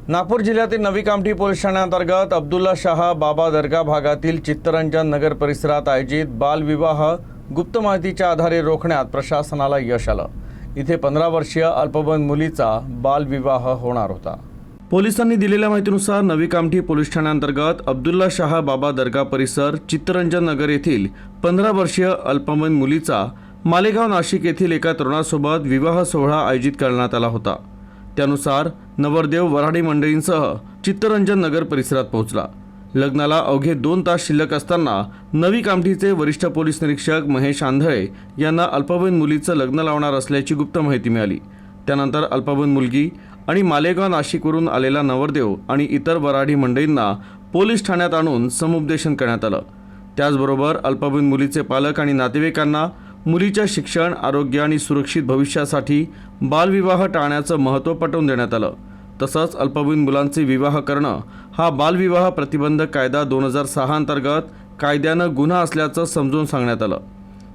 नागपूर जिल्ह्यातील नवी कामठी पोलीस ठाण्याअंतर्गत अब्दुल्ला शाह बाबा दर्गा भागातील चित्तरंजन नगर परिसरात आयोजित बालविवाह गुप्त माहितीच्या आधारे रोखण्यात प्रशासनाला यश आलं। इथे 15 वर्षीय अल्पवयीन मुलीचा बालविवाह होणार होता। पोलिसांनी दिलेल्या माहितीनुसार नवी कामठी पोलीस ठाण्याअंतर्गत अब्दुल्ला शाह बाबा दर्गा परिसर चित्तरंजन नगर येथील 15 वर्षीय अल्पवयीन मुलीचा मालेगाव नाशिक येथील एका तरुणासोबत विवाह सोहळा आयोजित करण्यात आला होता। त्यानुसार नवरदेव वऱ्हाडी मंडळींसह चित्तरंजन नगर परिसरात पोहोचला। लग्नाला अवघे 2 तास शिल्लक असताना नवी कामठीचे वरिष्ठ पोलीस निरीक्षक महेश आंधळे यांना अल्पवयीन मुलीचं लग्न लावणार असल्याची गुप्त माहिती मिळाली। त्यानंतर अल्पवयीन मुलगी आणि मालेगाव नाशिकवरून आलेला नवरदेव आणि इतर वऱ्हाडी मंडळींना पोलीस ठाण्यात आणून समुपदेशन करण्यात आलं। त्याचबरोबर अल्पवयीन मुलीचे पालक आणि नातेवाईकांना मुलीच्या शिक्षण, आरोग्य आणि सुरक्षित भविष्यासाठी बालविवाह टाळण्याचं महत्त्व पटवून देण्यात आलं। तसंच अल्पवयीन मुलांचे विवाह करणं हा बालविवाह प्रतिबंधक कायदा 2006 अंतर्गत कायद्यानं गुन्हा असल्याचं समजून सांगण्यात आलं।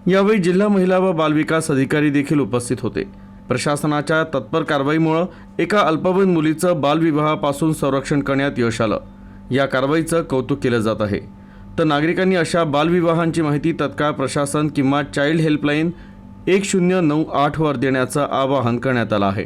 यावेळी जिल्हा महिला व बालविकास अधिकारी देखील उपस्थित होते। प्रशासनाच्या तत्पर कारवाईमुळे एका अल्पवयीन मुलीचं बालविवाहापासून संरक्षण करण्यात यश आलं। या कारवाईचं कौतुक केलं जात आहे। तर नागरिकांनी अशा बालविवाहांची माहिती तत्काळ प्रशासन किंवा चाइल्ड हेल्पलाईन 1098 वर देण्याचं आवाहन करण्यात आलं आहे।